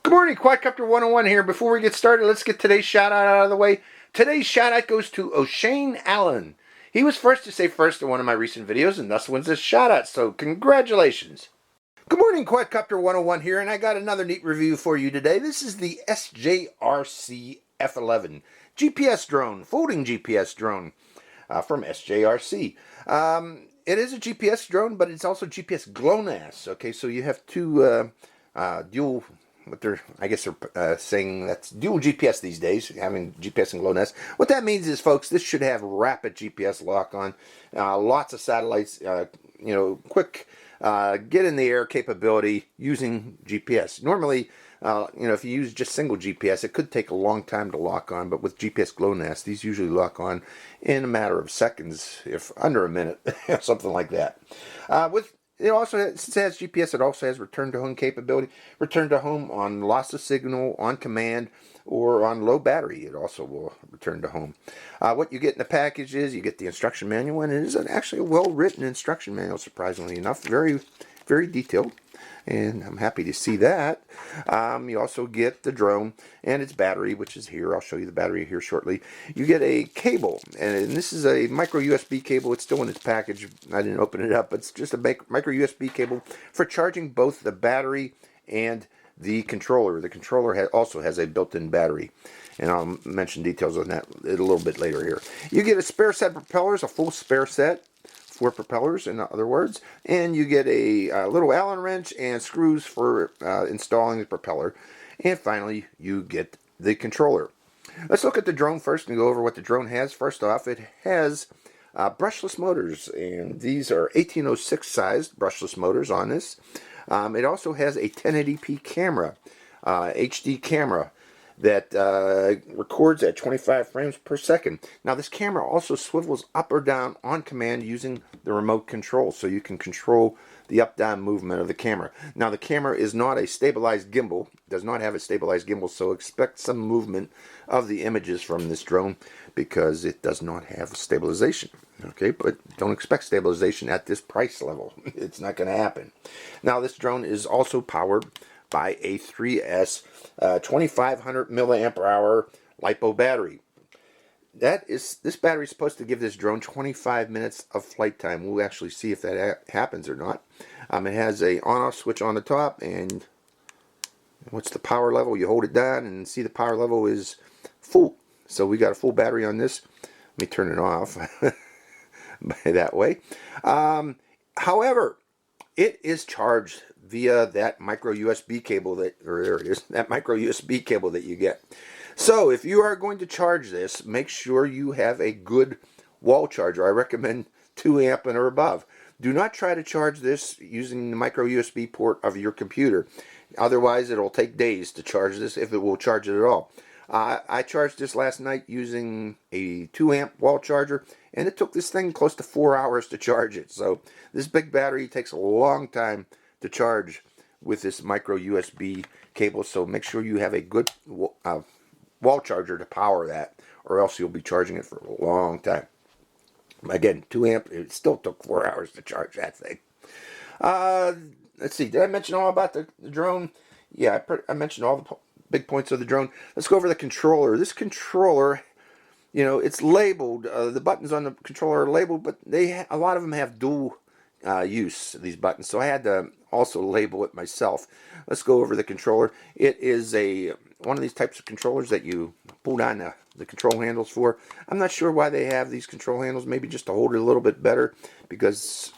Good morning, Quadcopter 101 here. Before we get started, let's get today's shout out of the way. Today's shout out goes to O'Shane Allen. He was first to say first in one of my recent videos and thus wins this shout out, so congratulations. Good morning, Quadcopter 101 here, and I got another neat review for you today. This is the SJRC F11 GPS drone, folding GPS drone from SJRC. It is a GPS drone, but it's also GPS GLONASS. Okay, so you have two dual, I guess they're saying that's dual GPS these days, having GPS and GLONASS. What that means is, folks, this should have rapid GPS lock on, lots of satellites, quick get in the air capability using GPS. Normally, if you use just single GPS, it could take a long time to lock on, but with GPS GLONASS, these usually lock on in a matter of seconds, if under a minute, something like that. It also since it has GPS, it also has return to home capability. Return to home on loss of signal, on command, or on low battery. It also will return to home. What you get in the package is you get the instruction manual, and it is actually a well-written instruction manual, surprisingly enough. Very, very detailed, and I'm happy to see that. You also get the drone and its battery, which is here. I'll show you the battery here shortly. You get a cable, and this is a micro USB cable. It's still in its package. I didn't open it up. It's just a micro USB cable for charging both the battery and the controller. The controller also has a built-in battery, and I'll mention details on that a little bit later here. You get a spare set of propellers, a full spare set. 4 propellers, in other words, and you get a little Allen wrench and screws for installing the propeller, and finally you get the controller. Let's look at the drone first and go over what the drone has. First off, it has brushless motors, and these are 1806 sized brushless motors on this. It also has a 1080p camera, HD camera, that records at 25 frames per second. Now this camera also swivels up or down on command using the remote control, so you can control the up-down movement of the camera. Now the camera is not a stabilized gimbal, does not have a stabilized gimbal, so expect some movement of the images from this drone because it does not have stabilization. Okay, but don't expect stabilization at this price level. It's not going to happen. Now this drone is also powered by a 3S 2500 milliamp hour LiPo battery. This battery is supposed to give this drone 25 minutes of flight time. We'll actually see if that happens or not. It has a on-off switch on the top, and what's the power level? You hold it down and see the power level is full. So we got a full battery on this. Let me turn it off by that way. However, it is charged via that micro USB cable that micro USB cable that you get. So if you are going to charge this, make sure you have a good wall charger. I recommend 2 amp and or above. Do not try to charge this using the micro USB port of your computer. Otherwise, it'll take days to charge this, if it will charge it at all. I charged this last night using a 2 amp wall charger, and it took this thing close to 4 hours to charge it. So this big battery takes a long time to charge with this micro USB cable, so make sure you have a good wall charger to power that, or else you'll be charging it for a long time. Again, 2 amp, it still took 4 hours to charge that thing. Let's see, did I mention all about the drone? Yeah, I mentioned all the big points of the drone. Let's go over the controller. This controller, it's labeled, the buttons on the controller are labeled, but a lot of them have dual use, these buttons, so I had to also label it myself. Let's go over the controller. It is one of these types of controllers that you pull down the control handles for. I'm not sure why they have these control handles, maybe just to hold it a little bit better, because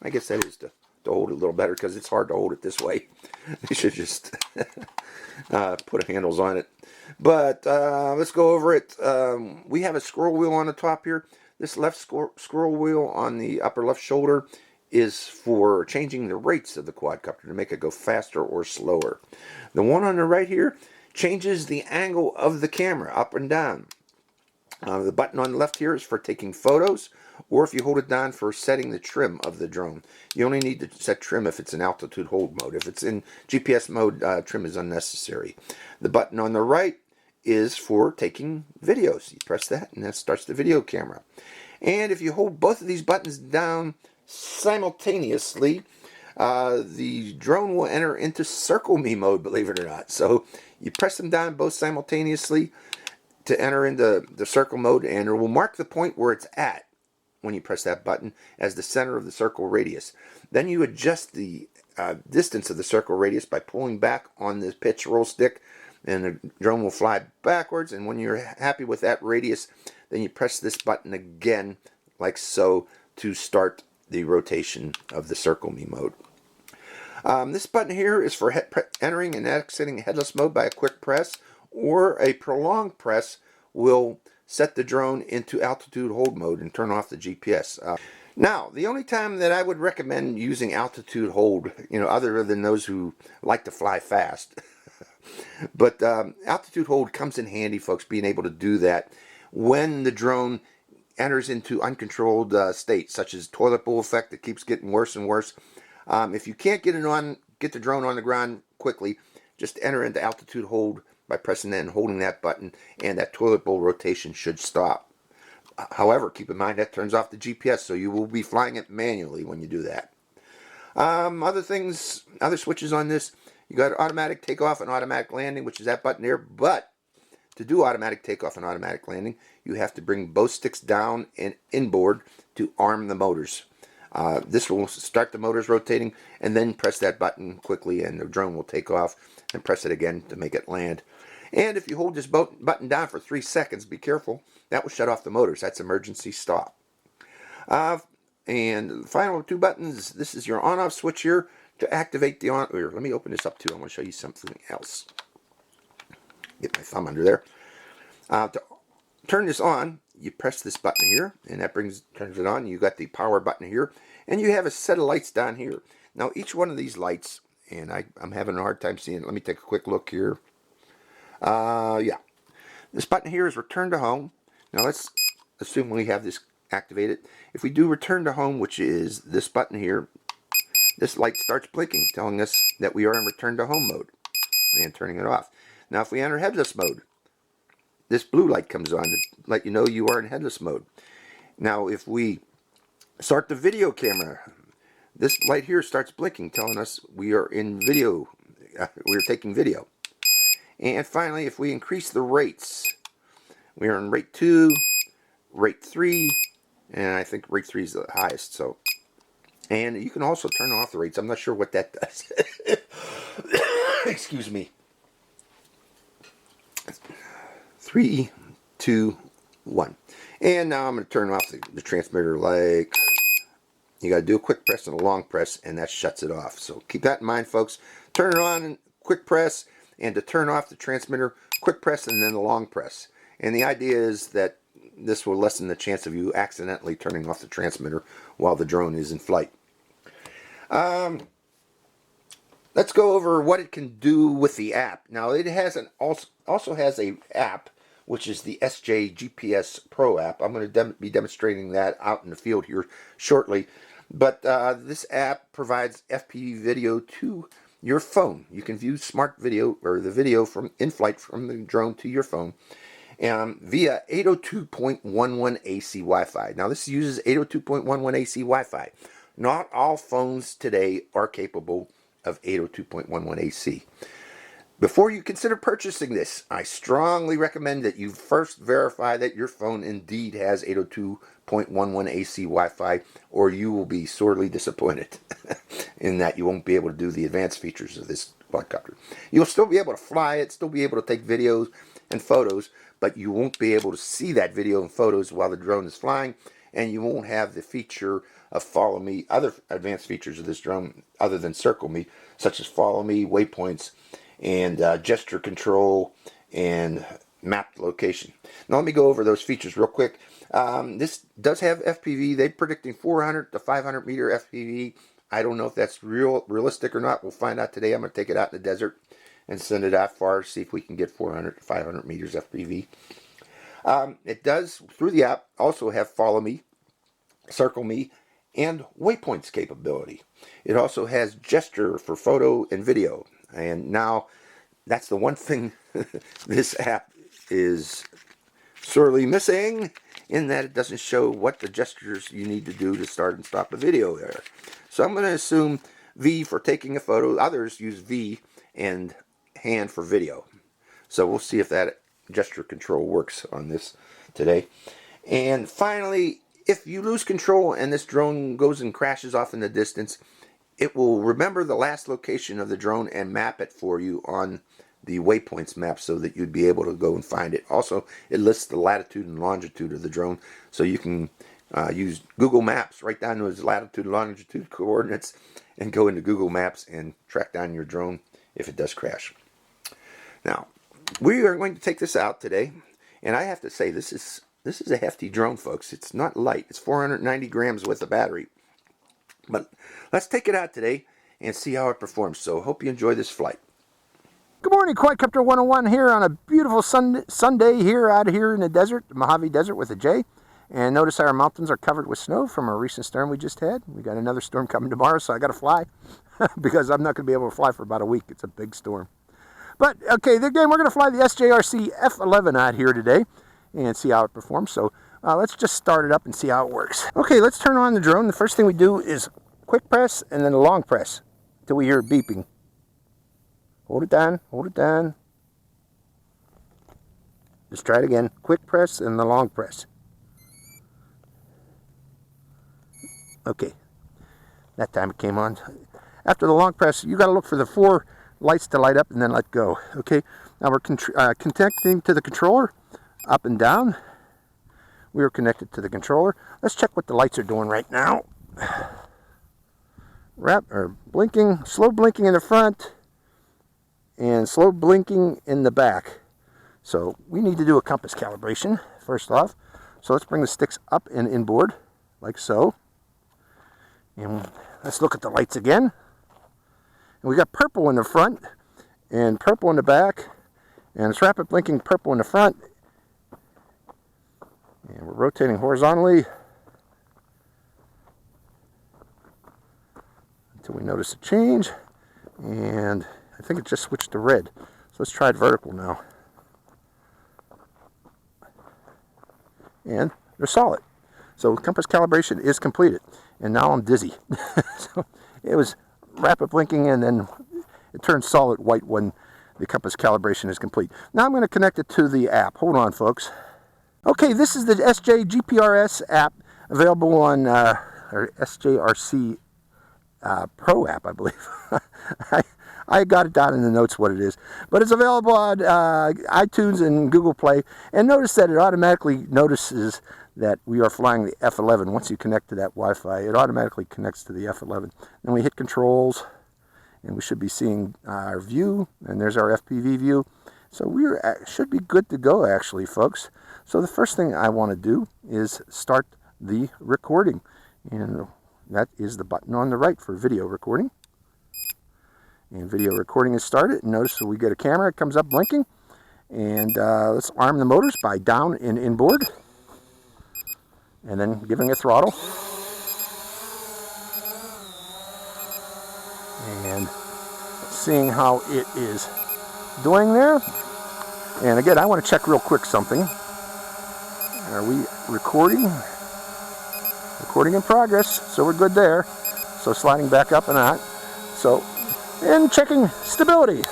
I guess that is to hold it a little better, because it's hard to hold it this way. You should just put handles on it. But let's go over it. We have a scroll wheel on the top here. This left scroll wheel on the upper left shoulder is for changing the rates of the quadcopter to make it go faster or slower. The one on the right here changes the angle of the camera up and down. The button on the left here is for taking photos, or if you hold it down, for setting the trim of the drone. You only need to set trim if it's in altitude hold mode. If it's in GPS mode, trim is unnecessary. The button on the right is for taking videos. You press that and that starts the video camera. And if you hold both of these buttons down simultaneously, the drone will enter into circle me mode, believe it or not. So you press them down both simultaneously to enter into the circle mode, and it will mark the point where it's at when you press that button as the center of the circle radius. Then you adjust the distance of the circle radius by pulling back on the pitch roll stick, and the drone will fly backwards. And when you're happy with that radius, then you press this button again, like so, to start the rotation of the circle me mode. This button here is for entering and exiting headless mode by a quick press, or a prolonged press will set the drone into altitude hold mode and turn off the GPS. Now, the only time that I would recommend using altitude hold, other than those who like to fly fast, but altitude hold comes in handy, folks, being able to do that when the drone enters into uncontrolled states, such as toilet bowl effect that keeps getting worse and worse. If you can't get the drone on the ground quickly, just enter into altitude hold by pressing that and holding that button, and that toilet bowl rotation should stop. However, keep in mind that turns off the GPS, so you will be flying it manually when you do that. Other switches on this, you got automatic takeoff and automatic landing, which is that button there. But to do automatic takeoff and automatic landing, you have to bring both sticks down and inboard to arm the motors. This will start the motors rotating, and then press that button quickly and the drone will take off, and press it again to make it land. And if you hold this button down for 3 seconds, be careful, that will shut off the motors. That's emergency stop. And the final 2 buttons, this is your on-off switch here to activate the on. Here, let me open this up too. I want to show you something else. Get my thumb under there. To turn this on, you press this button here, and that turns it on. You got the power button here, and you have a set of lights down here. Now, each one of these lights, and I'm having a hard time seeing it. Let me take a quick look here. Yeah. This button here is return to home. Now, let's assume we have this activated. If we do return to home, which is this button here, this light starts blinking, telling us that we are in return to home mode, and turning it off. Now, if we enter headless mode, this blue light comes on to let you know you are in headless mode. Now, if we start the video camera, this light here starts blinking, telling us we are in video, we are taking video. And finally, if we increase the rates, we are in rate 2, rate 3, and I think rate 3 is the highest. So, and you can also turn off the rates. I'm not sure what that does. Excuse me. 3, 2, 1. And now I'm going to turn off the transmitter. Like, you got to do a quick press and a long press, and that shuts it off. So keep that in mind, folks. Turn it on and quick press, and to turn off the transmitter, quick press and then the long press. And the idea is that this will lessen the chance of you accidentally turning off the transmitter while the drone is in flight. Let's go over what it can do with the app. Now, it has also has a app, which is the SJRC Pro app. I'm going to be demonstrating that out in the field here shortly. But this app provides FPV video to your phone. You can view smart video, or the video from in flight from the drone to your phone, via 802.11 AC Wi-Fi. Now, this uses 802.11 AC Wi-Fi. Not all phones today are capable of 802.11 AC. Before you consider purchasing this, I strongly recommend that you first verify that your phone indeed has 802.11 AC Wi-Fi, or you will be sorely disappointed in that you won't be able to do the advanced features of this quadcopter. You'll still be able to fly it, still be able to take videos and photos, but you won't be able to see that video and photos while the drone is flying, and you won't have the feature of follow me, other advanced features of this drone other than circle me, such as follow me, waypoints, and gesture control, and mapped location. Now let me go over those features real quick. This does have FPV. They're predicting 400 to 500 meter FPV. I don't know if that's realistic or not. We'll find out today. I'm going to take it out in the desert and send it out far, see if we can get 400 to 500 meters FPV. It does, through the app, also have follow me, circle me, and waypoints capability. It also has gesture for photo and video. And now, that's the one thing this app is sorely missing, in that it doesn't show what the gestures you need to do to start and stop a video there. So I'm going to assume V for taking a photo. Others use V and hand for video. So we'll see if that gesture control works on this today. And finally, if you lose control and this drone goes and crashes off in the distance, it will remember the last location of the drone and map it for you on the waypoints map so that you'd be able to go and find it. Also, it lists the latitude and longitude of the drone, so you can use Google Maps, write down those latitude and longitude coordinates, and go into Google Maps and track down your drone if it does crash. Now, we are going to take this out today, and I have to say this is a hefty drone, folks. It's not light. It's 490 grams with a battery. But let's take it out today and see how it performs. So hope you enjoy this flight. Good morning, Quadcopter 101 here on a beautiful Sunday here out here in the desert, the Mojave Desert with a J. And notice our mountains are covered with snow from a recent storm we just had. We got another storm coming tomorrow, so I got to fly because I'm not going to be able to fly for about a week. It's a big storm. But, okay, again, we're going to fly the SJRC F11 out here today and see how it performs. So let's just start it up and see how it works. Okay, let's turn on the drone. The first thing we do is quick press and then a long press until we hear it beeping. Hold it down, hold it down. Just try it again. Quick press and the long press. Okay, that time it came on. After the long press, you got to look for the 4 lights to light up and then let go. Okay, now we're connecting to the controller, up and down. We are connected to the controller. Let's check what the lights are doing right now. Blinking, slow blinking in the front, and slow blinking in the back. So we need to do a compass calibration first off. So let's bring the sticks up and inboard, like so. And let's look at the lights again. And we got purple in the front and purple in the back, and it's rapid blinking purple in the front. And we're rotating horizontally until we notice a change. And I think it just switched to red. So let's try it vertical now. And they're solid. So compass calibration is completed. And now I'm dizzy. So it was rapid blinking and then it turns solid white when the compass calibration is complete. Now I'm going to connect it to the app. Hold on, folks. Okay, this is the SJGPRS app available on or SJRC Pro app, I believe. I got it down in the notes what it is. But it's available on iTunes and Google Play. And notice that it automatically notices that we are flying the F11. Once you connect to that Wi-Fi, it automatically connects to the F11. Then we hit controls, and we should be seeing our view. And there's our FPV view. So we should be good to go, actually, folks. So the first thing I want to do is start the recording. And that is the button on the right for video recording. And video recording is started. Notice we get a camera, it comes up blinking. And let's arm the motors by down and inboard. And then giving a throttle. And seeing how it is doing there. And again, I want to check real quick something. Are we recording? Recording in progress, so we're good there. So sliding back up and out. So, and checking stability.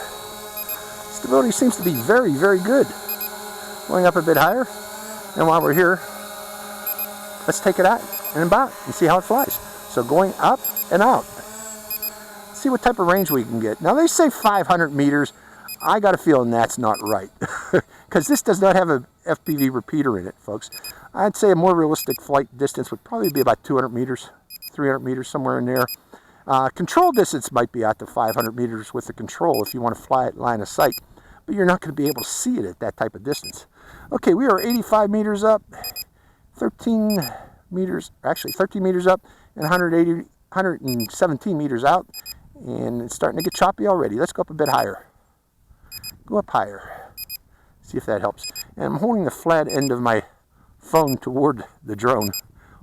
Stability seems to be very, very good. Going up a bit higher. And while we're here, let's take it out and about and see how it flies. So going up and out. See what type of range we can get. Now they say 500 meters. I got a feeling that's not right. Because this does not have a FPV repeater in it, folks. I'd say a more realistic flight distance would probably be about 200 meters, 300 meters, somewhere in there. Control distance might be out to 500 meters with the control if you want to fly at line of sight. But you're not going to be able to see it at that type of distance. Okay, we are 85 meters up, 13 meters up, and 117 meters out. And it's starting to get choppy already. Let's go up a bit higher. Go up higher. See if that helps. And I'm holding the flat end of my phone toward the drone,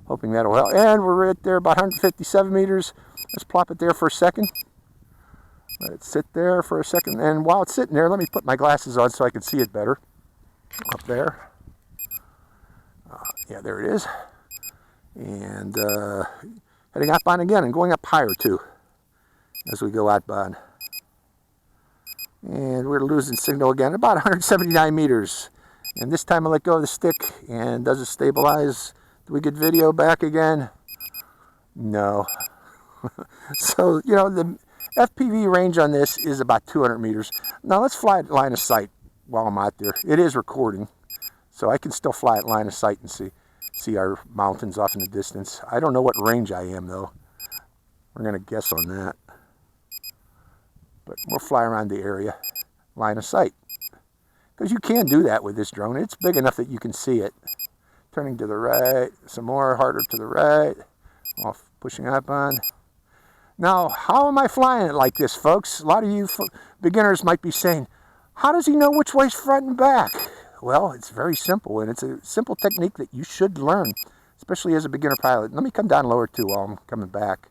hoping that'll help. And we're right there, about 157 meters. Let's plop it there for a second. Let it sit there for a second. And while it's sitting there, let me put my glasses on so I can see it better. Up there. Yeah, there it is. And heading up on again and going up higher too. as we go outbound. And we're losing signal again, about 179 meters. And this time I let go of the stick, and does it stabilize? Do we get video back again? No. So, you know, the FPV range on this is about 200 meters. Now let's fly at line of sight while I'm out there. It is recording, so I can still fly at line of sight and see our mountains off in the distance. I don't know what range I am, though. We're going to guess on that. But we'll fly around the area, line of sight. Because you can do that with this drone. It's big enough that you can see it. Turning to the right, some more, harder to the right. Off, pushing up on. Now, how am I flying it like this, folks? A lot of you beginners might be saying, how does he know which way's front and back? Well, it's very simple, and it's a simple technique that you should learn, especially as a beginner pilot. Let me come down lower too while I'm coming back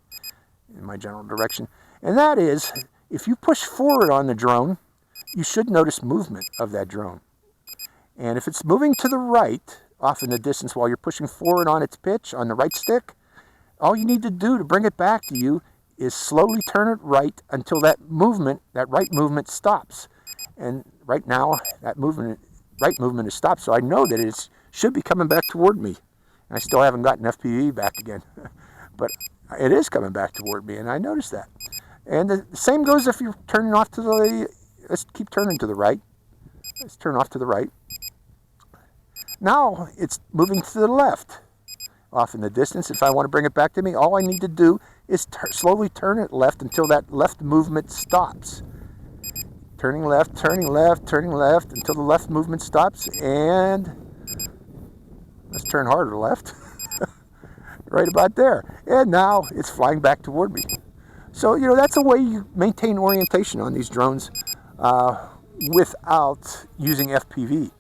in my general direction. And that is, if you push forward on the drone, you should notice movement of that drone. And if it's moving to the right, off in the distance while you're pushing forward on its pitch, on the right stick, all you need to do to bring it back to you is slowly turn it right until that movement, that right movement stops. And right now, that movement, right movement is stopped, so I know that it should be coming back toward me. And I still haven't gotten FPV back again. But it is coming back toward me, and I noticed that. And the same goes if you're turning off to the, let's keep turning to the right. Let's turn off to the right. Now it's moving to the left. Off in the distance, if I want to bring it back to me, all I need to do is slowly turn it left until that left movement stops. Turning left, turning left, turning left until the left movement stops, and let's turn harder left. Right about there. And now it's flying back toward me. So, you know, that's a way you maintain orientation on these drones without using FPV.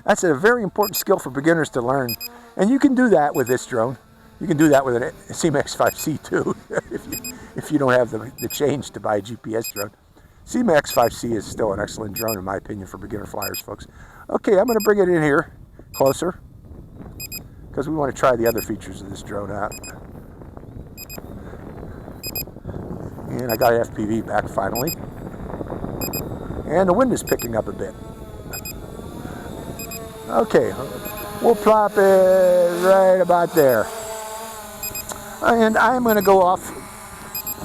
That's a very important skill for beginners to learn. And you can do that with this drone. You can do that with a C-Max 5C too, if you don't have the change to buy a GPS drone. C-Max 5C is still an excellent drone in my opinion for beginner flyers, folks. Okay, I'm going to bring it in here closer because we want to try the other features of this drone out. And I got FPV back finally. And the wind is picking up a bit. Okay, we'll plop it right about there. And I'm going to go off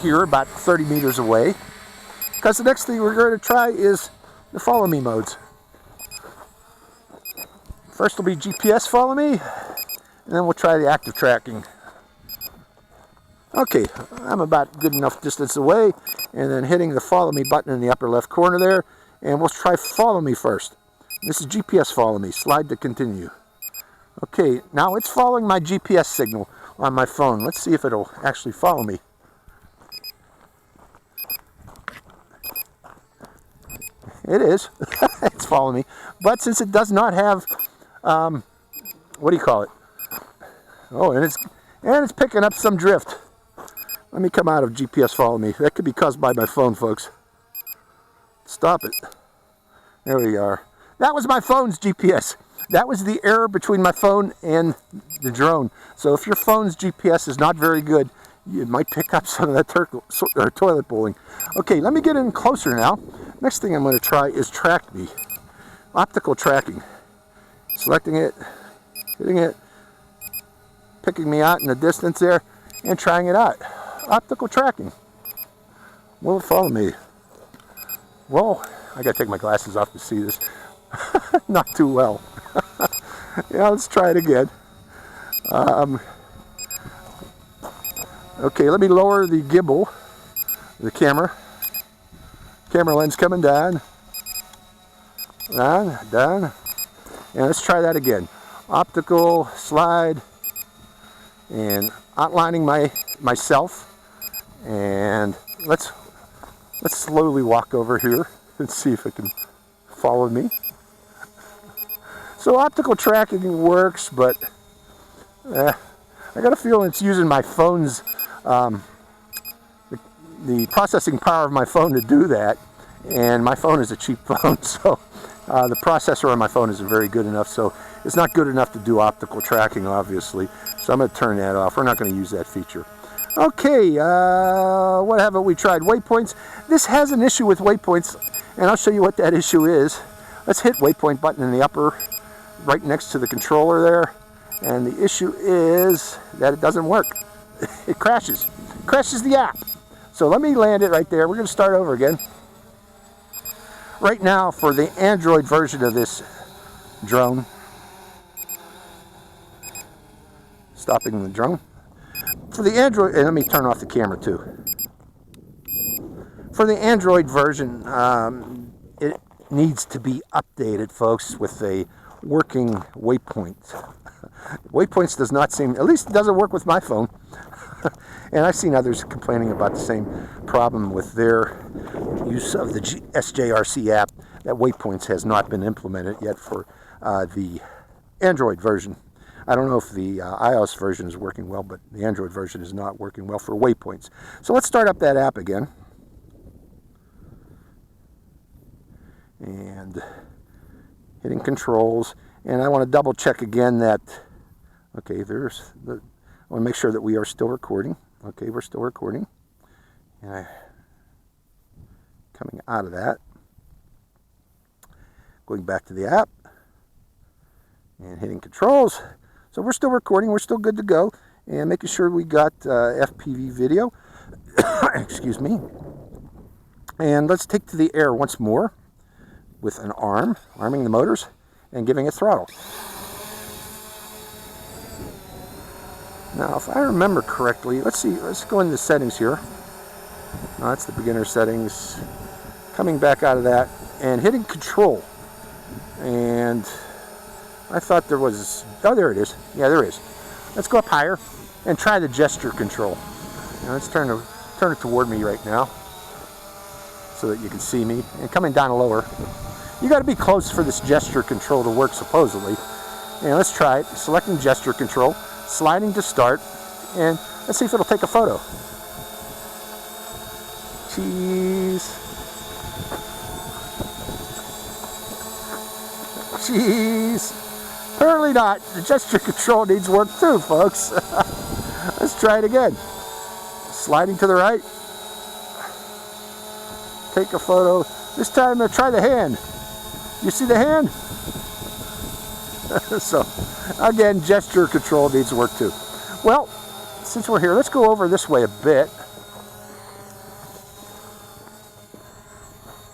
here about 30 meters away, because the next thing we're going to try is the follow me modes. First will be GPS follow me, and then we'll try the active tracking. Okay, I'm about good enough distance away, and then hitting the follow me button in the upper left corner there, and we'll try follow me first. This is GPS follow me, slide to continue. Okay, now it's following my GPS signal on my phone. Let's see if it'll actually follow me. It is. It's following me. But since it does not have, what do you call it? Oh, and it's picking up some drift. Let me come out of GPS follow me. That could be caused by my phone, folks. Stop it. There we are. That was my phone's GPS. That was the error between my phone and the drone. So if your phone's GPS is not very good, you might pick up some of that toilet bowling. Okay, let me get in closer now. Next thing I'm going to try is track me. Optical tracking. Selecting it, hitting it, picking me out in the distance there, and trying it out. Optical tracking. Will it follow me? Well, I got to take my glasses off to see this. Not too well. Yeah, let's try it again. Okay, let me lower the gimbal, the camera lens coming down, down, and let's try that again. Optical slide, and outlining myself, and let's slowly walk over here and see if it can follow me. So optical tracking works, but I got a feeling it's using my phone's, the processing power of my phone to do that, and my phone is a cheap phone, so the processor on my phone isn't very good enough, so it's not good enough to do optical tracking, obviously, so I'm going to turn that off. We're not going to use that feature. Okay, what haven't we tried? Waypoints. This has an issue with waypoints, and I'll show you what that issue is. Let's hit waypoint button in the upper, right next to the controller there. And the issue is that it doesn't work. It crashes. Crashes the app. So let me land it right there. We're going to start over again. Right now, for the Android version of this drone, stopping the drone. For the Android, and let me turn off the camera too. For the Android version, it needs to be updated, folks, with a working waypoint. Waypoints does not seem, at least it doesn't work with my phone. And I've seen others complaining about the same problem with their use of the SJRC app, that Waypoints has not been implemented yet for the Android version. I don't know if the iOS version is working well, but the Android version is not working well for Waypoints. So let's start up that app again. And hitting controls. And I want to double check again that, okay, I want to make sure that we are still recording. Okay, we're still recording. And coming out of that. Going back to the app. And hitting controls. So we're still recording, we're still good to go, and making sure we got FPV video. Excuse me. And let's take to the air once more with an arm, arming the motors, and giving it throttle. Now, if I remember correctly, let's see, let's go into the settings here. No, that's the beginner settings. Coming back out of that, and hitting control. And I thought there was, oh, there it is. Yeah, there is. Let's go up higher and try the gesture control. Now let's turn it toward me right now so that you can see me. And coming down lower, you got to be close for this gesture control to work supposedly. And let's try it. Selecting gesture control, sliding to start, and let's see if it'll take a photo. Cheese. Jeez. Apparently not. The gesture control needs work too, folks. Let's try it again. Sliding to the right. Take a photo. This time I'm going to try the hand. You see the hand? So, again, gesture control needs work too. Well, since we're here, let's go over this way a bit.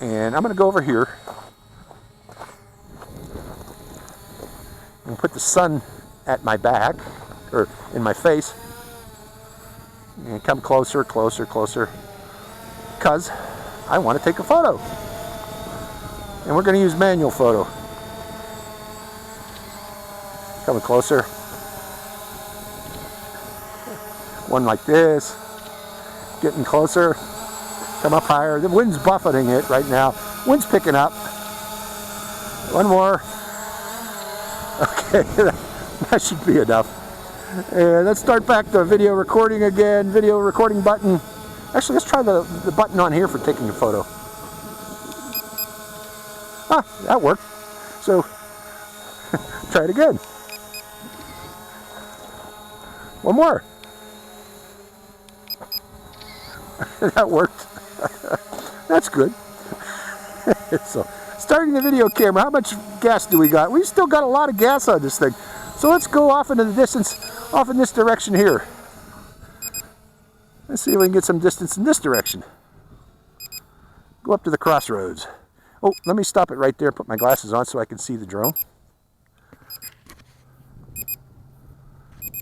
And I'm going to go over here. And put the sun at my back, or in my face, and come closer, closer, closer, because I want to take a photo. And we're going to use manual photo. Coming closer. One like this. Getting closer. Come up higher. The wind's buffeting it right now. Wind's picking up. One more. Okay, that should be enough. And let's start back the video recording again. Video recording button. Actually, let's try the button on here for taking a photo. Ah, that worked. So, try it again. One more. That worked. That's good. So, starting the video camera, how much gas do we got? We still got a lot of gas on this thing. So let's go off into the distance, off in this direction here. Let's see if we can get some distance in this direction. Go up to the crossroads. Oh, let me stop it right there, put my glasses on so I can see the drone.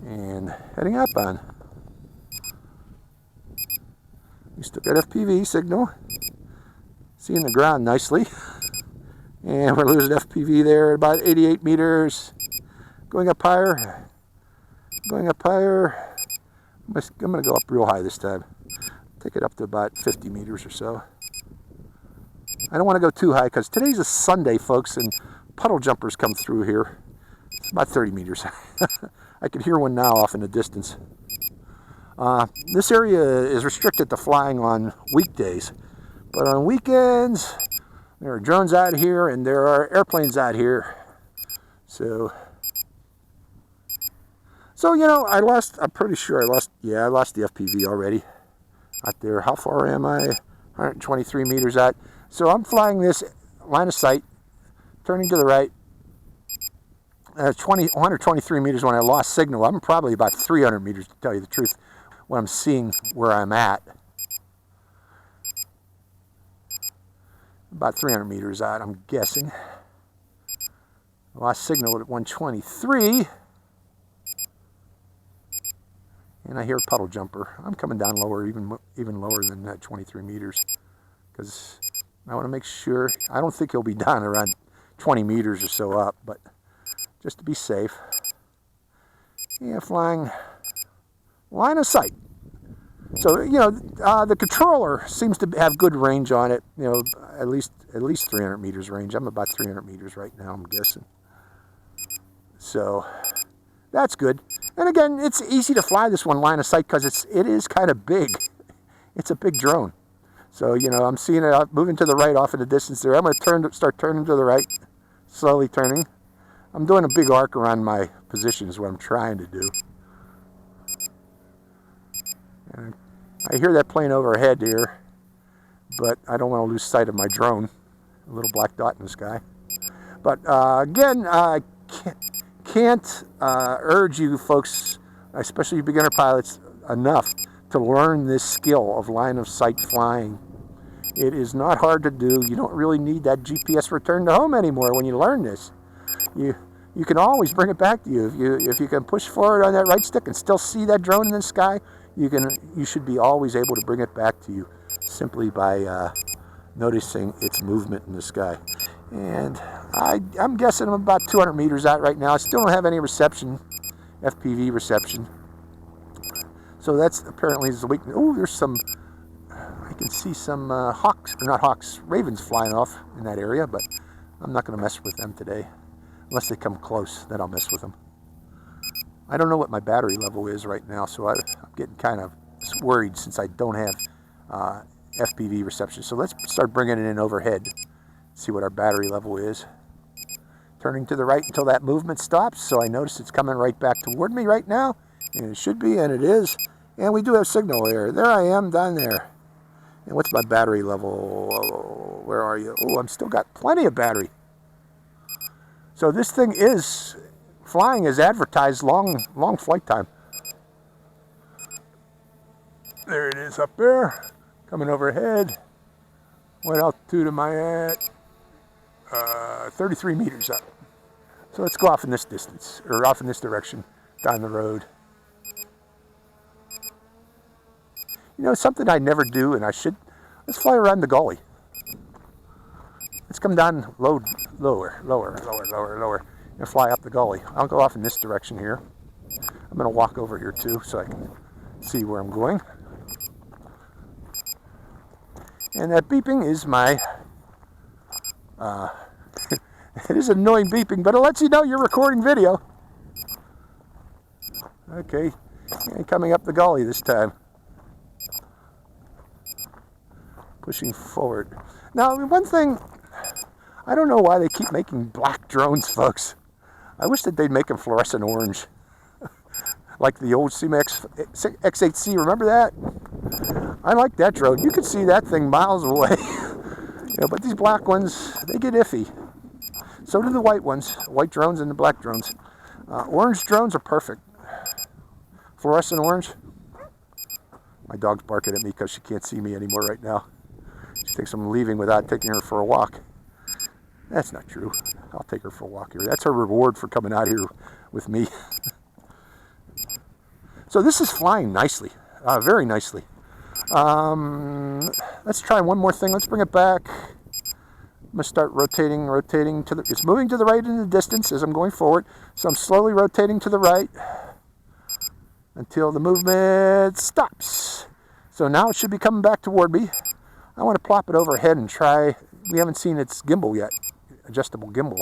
And heading up on. We still got FPV signal. Seeing the ground nicely. And we're losing FPV there at about 88 meters. Going up higher. Going up higher. I'm going to go up real high this time. Take it up to about 50 meters or so. I don't want to go too high because today's a Sunday, folks, and puddle jumpers come through here. It's about 30 meters. I can hear one now off in the distance. This area is restricted to flying on weekdays, but on weekends, there are drones out here and there are airplanes out here. So So, you know, I'm pretty sure I lost the FPV already out there. How far am I? 123 meters out. So I'm flying this line of sight, turning to the right. 123 meters when I lost signal. I'm probably about 300 meters, to tell you the truth, when I'm seeing where I'm at. About 300 meters out, I'm guessing. Lost signal at 123. And I hear a puddle jumper. I'm coming down lower, even lower than that 23 meters. Because I want to make sure. I don't think he'll be down around 20 meters or so up, but just to be safe. Yeah, flying line of sight. So, you know, the controller seems to have good range on it. You know, at least 300 meters range. I'm about 300 meters right now, I'm guessing. So that's good. And again, it's easy to fly this one line of sight because it is kind of big. It's a big drone. So, you know, I'm seeing it moving to the right off in the distance there. I'm going to start turning to the right, slowly turning. I'm doing a big arc around my position is what I'm trying to do. And I hear that plane overhead here, but I don't want to lose sight of my drone, a little black dot in the sky. But again, I can't urge you folks, especially you beginner pilots, enough to learn this skill of line of sight flying. It is not hard to do. You don't really need that GPS return to home anymore when you learn this. You can always bring it back to you. If you can push forward on that right stick and still see that drone in the sky, you should be always able to bring it back to you simply by noticing its movement in the sky. And I'm guessing I'm about 200 meters out right now. I still don't have any reception, FPV reception. So that's apparently the weakness. Oh, there's some, I can see some ravens flying off in that area, but I'm not going to mess with them today. Unless they come close, then I'll mess with them. I don't know what my battery level is right now, so I'm getting kind of worried since I don't have FPV reception. So let's start bringing it in overhead. See what our battery level is. Turning to the right until that movement stops. So I notice it's coming right back toward me right now. And it should be, and it is. And we do have signal there. There I am down there. And what's my battery level? Where are you? Oh, I'm still got plenty of battery. So this thing is flying as advertised, long flight time. There it is up there, coming overhead. What altitude am I at? 33 meters up. So let's go off in this distance, or off in this direction, down the road. You know, something I never do, and I should, let's fly around the gully. Let's come down lower, and fly up the gully. I'll go off in this direction here. I'm going to walk over here too, so I can see where I'm going. And that beeping is my, it is annoying beeping, but it lets you know you're recording video. Okay, and coming up the gully this time. Pushing forward. Now, one thing, I don't know why they keep making black drones, folks. I wish that they'd make them fluorescent orange. Like the old CMAX X8C, remember that? I like that drone. You could see that thing miles away. You know, but these black ones, they get iffy. So do the white ones, white drones and the black drones. Orange drones are perfect. Fluorescent orange. My dog's barking at me because she can't see me anymore right now. She thinks I'm leaving without taking her for a walk. That's not true. I'll take her for a walk here. That's her reward for coming out here with me. So this is flying nicely, very nicely. Let's try one more thing. Let's bring it back. I'm going to start rotating to the, it's moving to the right in the distance as I'm going forward. So I'm slowly rotating to the right until the movement stops. So now it should be coming back toward me. I want to plop it overhead and try, we haven't seen its gimbal yet, adjustable gimbal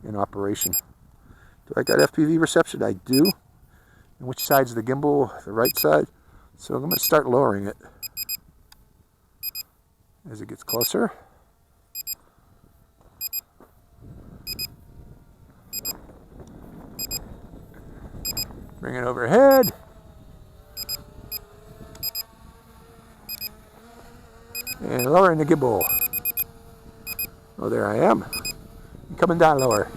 in operation. Do I got FPV reception? I do. And which side's the gimbal? The right side. So I'm going to start lowering it as it gets closer. Bring it overhead. And lowering the gimbal. Oh, there I am. Coming down lower.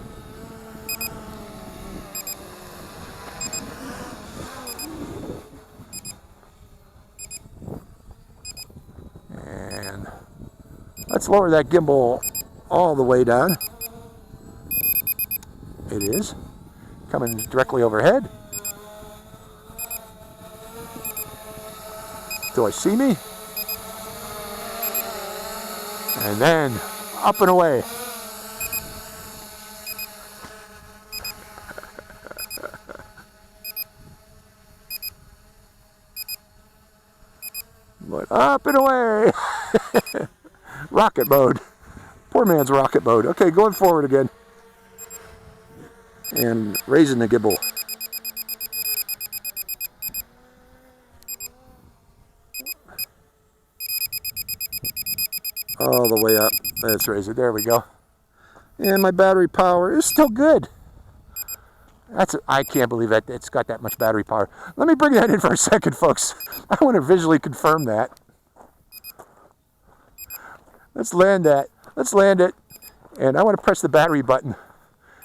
And let's lower that gimbal all the way down. It is. Coming directly overhead. Do I see me? And then up and away. But up and away. Rocket mode. Poor man's rocket mode. Okay, going forward again. And raising the gimbal. All the way up. Let's raise it. There we go. And my battery power is still good. I can't believe that it's got that much battery power. Let me bring that in for a second, folks. I want to visually confirm that. Let's land that. Let's land it. And I want to press the battery button,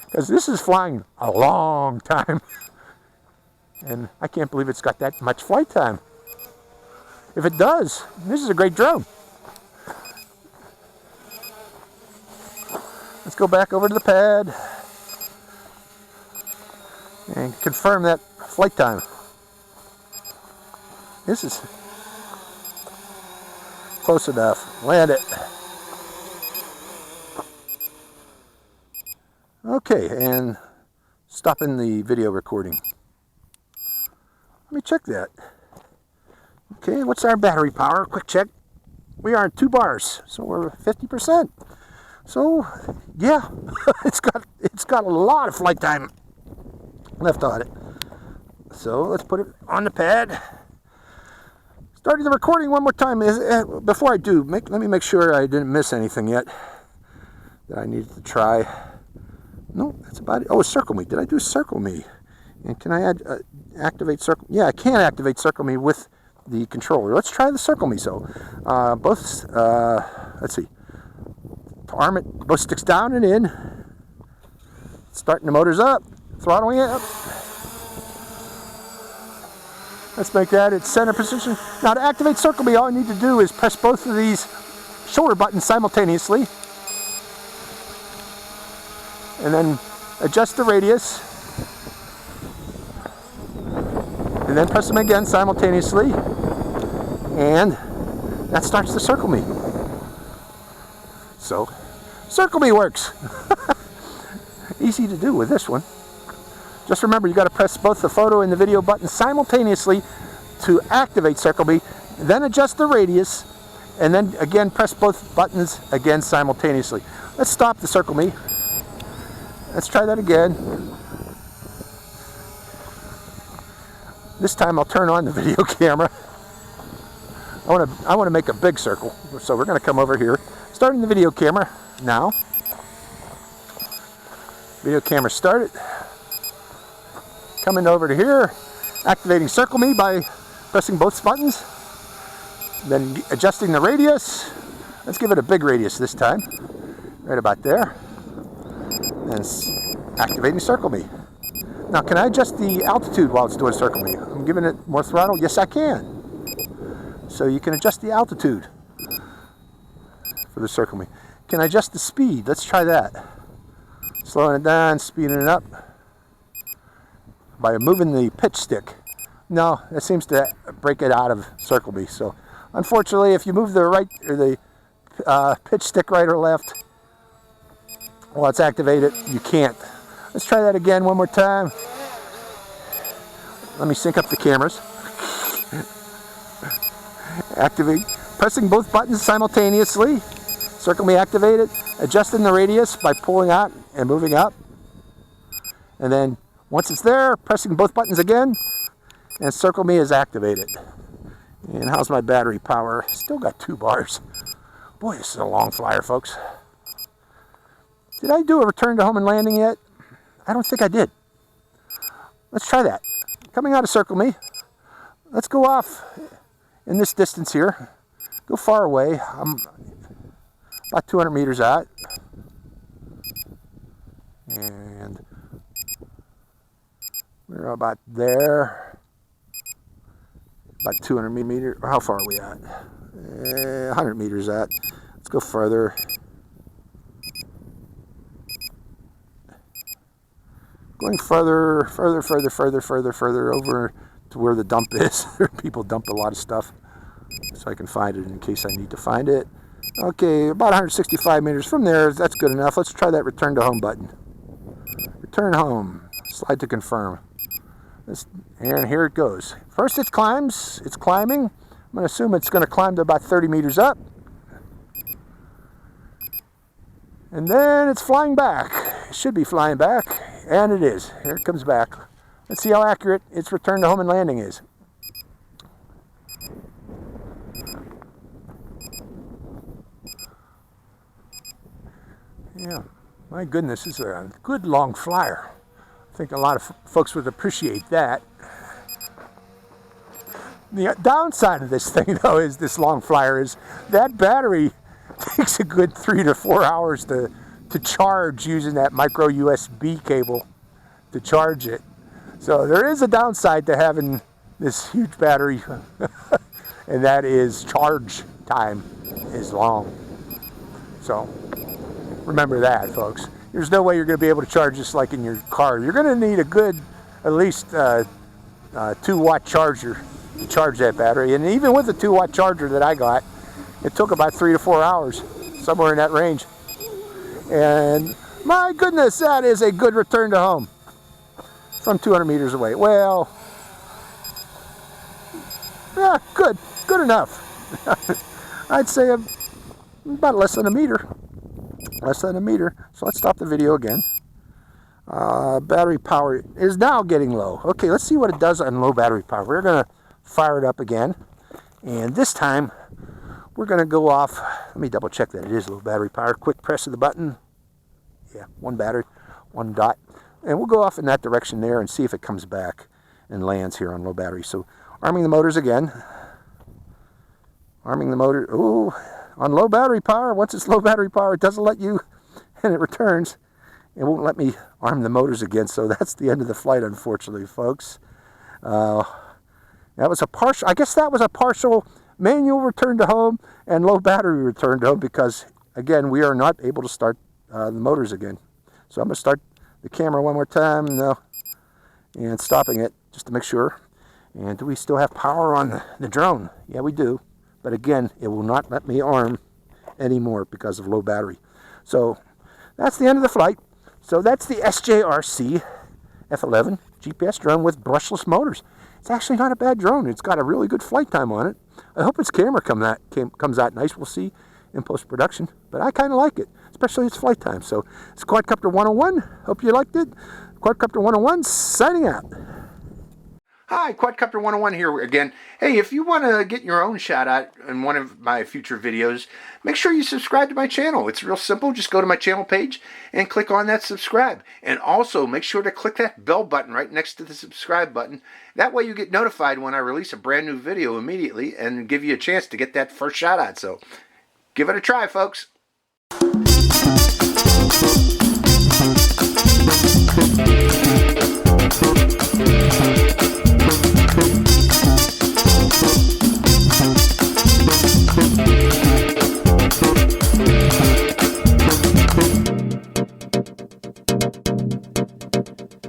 because this is flying a long time. And I can't believe it's got that much flight time. If it does, this is a great drone. Let's go back over to the pad and confirm that flight time. This is close enough. Land it. Okay, and stopping the video recording. Let me check that. Okay, what's our battery power? Quick check. We are at 2 bars, so we're 50%. So, yeah, it's got a lot of flight time left on it. So let's put it on the pad. Starting the recording one more time. Before I do, let me make sure I didn't miss anything yet that I needed to try. No, that's about it. Oh, Circle Me. Did I do Circle Me? And can I activate Circle? Yeah, I can activate Circle Me with the controller. Let's try the Circle Me. So, let's see. Arm it, both sticks down and in. Starting the motors up, throttling it up. Let's make that its center position. Now to activate Circle Me, all I need to do is press both of these shoulder buttons simultaneously. And then adjust the radius. And then press them again simultaneously. And that starts to Circle Me. So, Circle Me works. Easy to do with this one. Just remember, you got to press both the photo and the video buttons simultaneously to activate Circle Me, then adjust the radius, and then again press both buttons again simultaneously. Let's stop the Circle Me. Let's try that again. This time I'll turn on the video camera. I want to make a big circle, so we're going to come over here. Starting the video camera now. Video camera started. Coming over to here, activating Circle Me by pressing both buttons. Then adjusting the radius. Let's give it a big radius this time. Right about there. And activating Circle Me. Now, can I adjust the altitude while it's doing Circle Me? I'm giving it more throttle. Yes, I can. So you can adjust the altitude for the Circle Me. Can I adjust the speed? Let's try that. Slowing it down, speeding it up by moving the pitch stick. No, that seems to break it out of Circle Me. So unfortunately, if you move the right or the pitch stick right or left while it's activated, you can't. Let's try that again one more time. Let me sync up the cameras. Activate, pressing both buttons simultaneously. Circle Me activated. Adjusting the radius by pulling out and moving up. And then once it's there, pressing both buttons again, and Circle Me is activated. And how's my battery power? Still got 2 bars. Boy, this is a long flyer, folks. Did I do a return to home and landing yet? I don't think I did. Let's try that. coming out of circle me. Let's go off in this distance here. Go far away. I'm about 200 meters out. And we're about there. About 200 meters. How far are we at? 100 meters out. Let's go further. Going further over to where the dump is. People dump a lot of stuff, so I can find it in case I need to find it. Okay, about 165 meters from there. That's good enough. Let's try that return to home button. Return home. Slide to confirm. And here it goes. First it climbs. It's climbing. I'm going to assume it's going to climb to about 30 meters up. And then it's flying back. It should be flying back. And it is. Here it comes back. Let's see how accurate its return to home and landing is. Yeah, my goodness, this is a good long flyer. I think a lot of folks would appreciate that. The downside of this thing, though, is this long flyer is that battery takes a good 3 to 4 hours to charge using that micro USB cable to charge it. So there is a downside to having this huge battery, and that is charge time is long. So remember that, folks. There's no way you're going to be able to charge this like in your car. You're going to need a good, at least 2-watt charger to charge that battery. And even with the 2-watt charger that I got, it took about 3 to 4 hours, somewhere in that range. And my goodness, that is a good return to home from 200 meters away. Well, yeah, good enough. I'd say about less than a meter. Less than a meter. So let's stop the video again. Battery power is now getting low. Okay, let's see what it does on low battery power. We're going to fire it up again. And this time, we're going to go off. Let me double check that it is low battery power. Quick press of the button. Yeah, 1 battery, 1 dot. And we'll go off in that direction there and see if it comes back and lands here on low battery. So arming the motors again. Arming the motor. Ooh, on low battery power. Once it's low battery power, it doesn't let you, and it returns. It won't let me arm the motors again. So that's the end of the flight, unfortunately, folks. That was a partial. I guess that was a partial manual return to home and low battery return to home because, again, we are not able to start the motors again. So I'm going to start the camera one more time and stopping it just to make sure. And do we still have power on the drone? Yeah, we do. But again, it will not let me arm anymore because of low battery. So that's the end of the flight. So that's the SJRC F11 GPS drone with brushless motors. It's actually not a bad drone. It's got a really good flight time on it. I hope its camera comes out nice. We'll see in post-production. But I kind of like it, especially its flight time. So it's Quadcopter 101. Hope you liked it. Quadcopter 101 signing out. Hi, Quadcopter 101 here again. Hey, if you want to get your own shout out in one of my future videos, make sure you subscribe to my channel. It's real simple. Just go to my channel page and click on that subscribe. And also make sure to click that bell button right next to the subscribe button. That way you get notified when I release a brand new video immediately and give you a chance to get that first shout out. So give it a try, folks.